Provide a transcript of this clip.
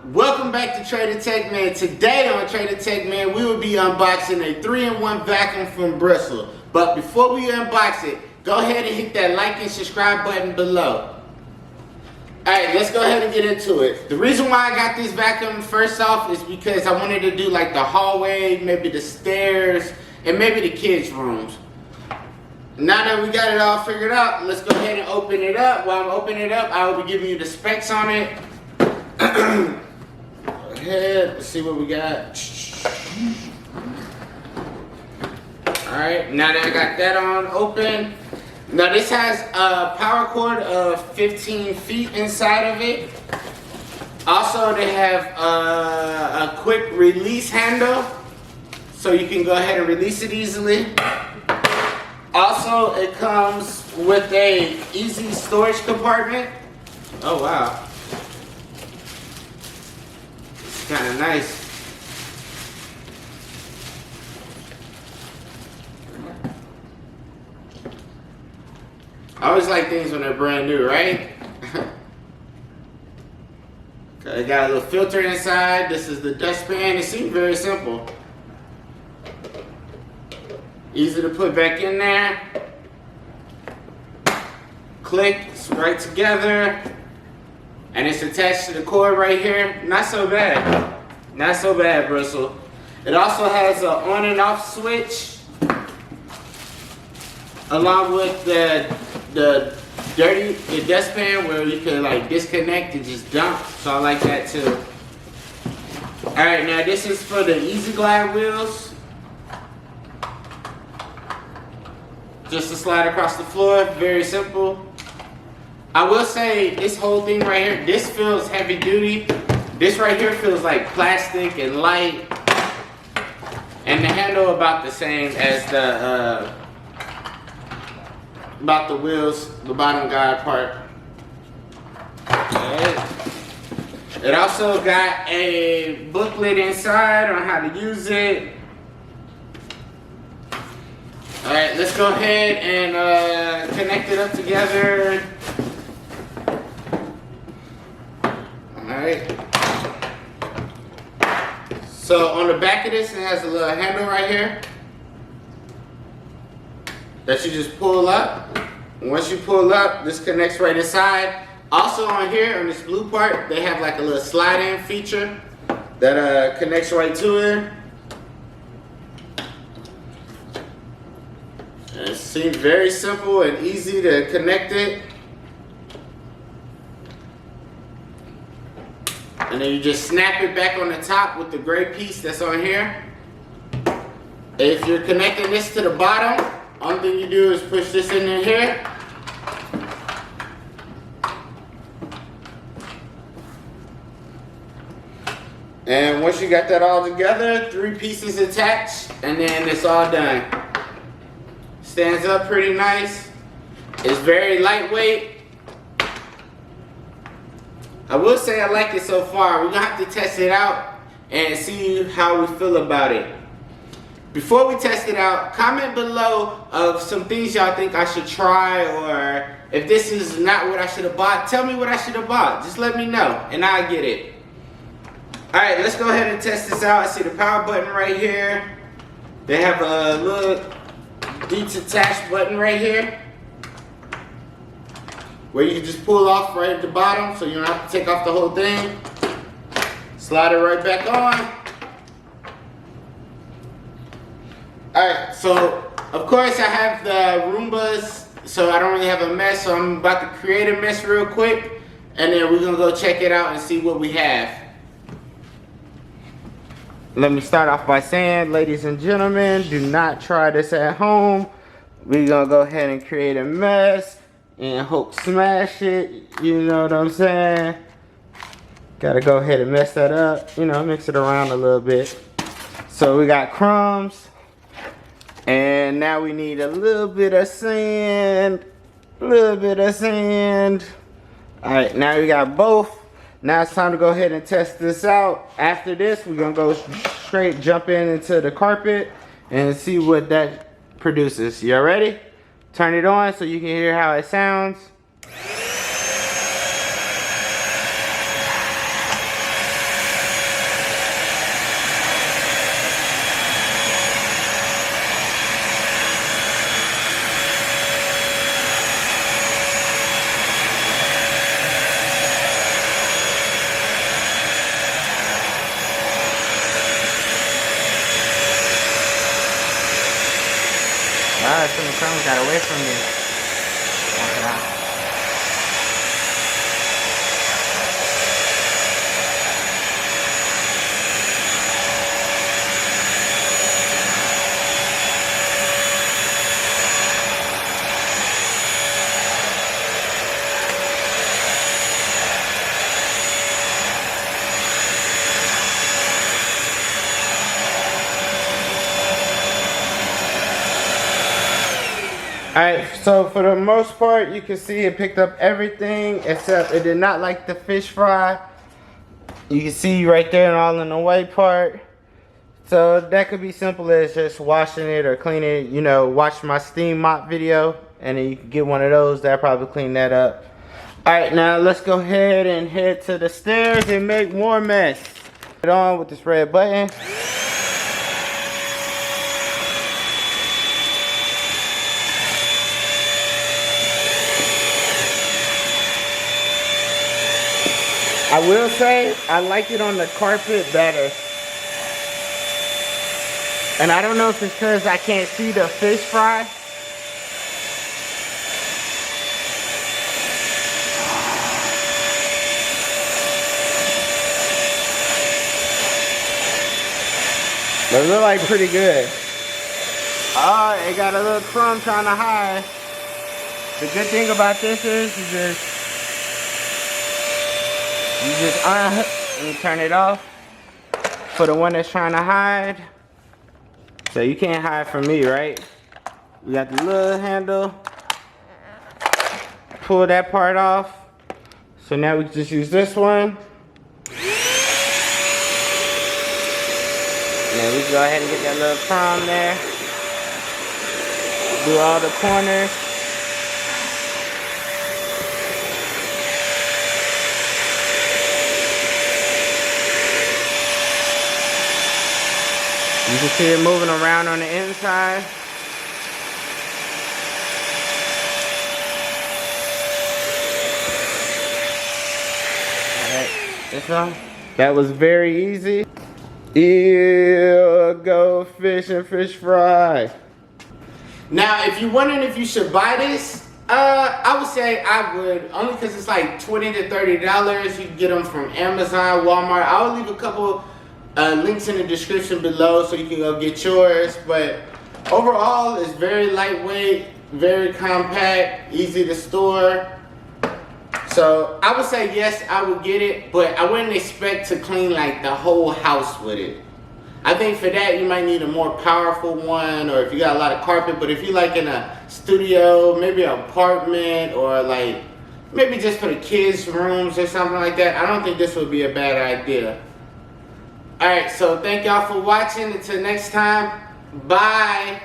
Welcome back to Trader Tech Man. Today on Trader Tech Man, we will be unboxing a 3-in-1 vacuum from Bissell. But before we unbox it, go ahead and hit that like and subscribe button below. Alright, let's go ahead and get into it. The reason why I got this vacuum first off is because I wanted to do like the hallway, maybe the stairs, and maybe the kids' rooms. Now that we got it all figured out, let's go ahead and open it up. While I'm opening it up, I will be giving you the specs on it. Go ahead, let's see what we got. Alright, now that I got that on open. Now this has a power cord of 15 feet inside of it. Also they have a quick release handle, so you can go ahead and release it easily. Also it comes with a easy storage compartment. Oh wow. It's kind of nice. I always like things when they're brand new, right? Okay, got a little filter inside. This is the dustpan. It seems very simple. Easy to put back in there. Click, it's right together. And it's attached to the cord right here. Not so bad. Not so bad, Bissell. It also has an on and off switch, along with the dustpan where you can like disconnect and just dump. So I like that too. Alright, now this is for the Easy Glide wheels. Just to slide across the floor, very simple. I will say this whole thing right here, this feels heavy duty. This right here feels like plastic and light. And the handle about the same as the about the wheels, the bottom guide part. Okay. It also got a booklet inside on how to use it. Alright, let's go ahead and connect it up together. Alright. So on the back of this, it has a little handle right here that you just pull up. Once you pull up, this connects right inside. Also on here, on this blue part, they have like a little slide-in feature that connects right to it. And it seems very simple and easy to connect it. And then you just snap it back on the top with the gray piece that's on here. If you're connecting this to the bottom, only thing you do is push this in here. And once you got that all together, 3 pieces attached, and then it's all done. Stands up pretty nice. It's very lightweight. I will say I like it so far. We're gonna have to test it out and see how we feel about it. Before we test it out, comment below of some things y'all think I should try, or if this is not what I should have bought, tell me what I should have bought. Just let me know and I'll get it. Alright, let's go ahead and test this out. I see the power button right here. They have a little detached button right here where you can just pull off right at the bottom, so you don't have to take off the whole thing. Slide it right back on. Alright, so of course I have the Roombas, so I don't really have a mess, so I'm about to create a mess real quick, and then we're gonna go check it out and see what we have. Let me start off by saying, ladies and gentlemen, do not try this at home. We're gonna go ahead and create a mess and hope smash it, you know what I'm saying? Gotta go ahead and mess that up, you know, mix it around a little bit. So we got crumbs, and now we need a little bit of sand, Alright, now we got both. Now it's time to go ahead and test this out. After this, we're gonna go straight jump into the carpet and see what that produces. Y'all ready? Turn it on so you can hear how it sounds. 1, some of the crumbs got away from me. Walk it out. Alright, so for the most part, you can see it picked up everything except it did not like the fish fry. You can see right there and all in the white part. So that could be simple as just washing it or cleaning it. You know, watch my steam mop video and then you can get one of those. That'll probably clean that up. Alright, now let's go ahead and head to the stairs and make more mess. Get on with this red button. I will say, I like it on the carpet better. And I don't know if it's because I can't see the fish fry. But it look like pretty good. Oh, it got a little crumb trying to hide. The good thing about this is you just unhook and turn it off for the one that's trying to hide. So you can't hide from me, right? We got the little handle. Pull that part off. So now we can just use this one. Now we can go ahead and get that little crumb there. Do all the corners. You can see it moving around on the inside. Alright, this one. That was very easy. Ew, go fish and fish fry. Now, if you're wondering if you should buy this, I would say I would, only because it's like $20 to $30. You can get them from Amazon, Walmart. I will leave a couple links in the description below so you can go get yours. But overall, it's very lightweight, very compact, easy to store. So I would say yes, I would get it, but I wouldn't expect to clean like the whole house with it. I think for that you might need a more powerful one, or if you got a lot of carpet. But if you like in a studio, maybe an apartment, or like maybe just for the kids' rooms or something like that, I don't think this would be a bad idea. Alright, so thank y'all for watching. Until next time, bye.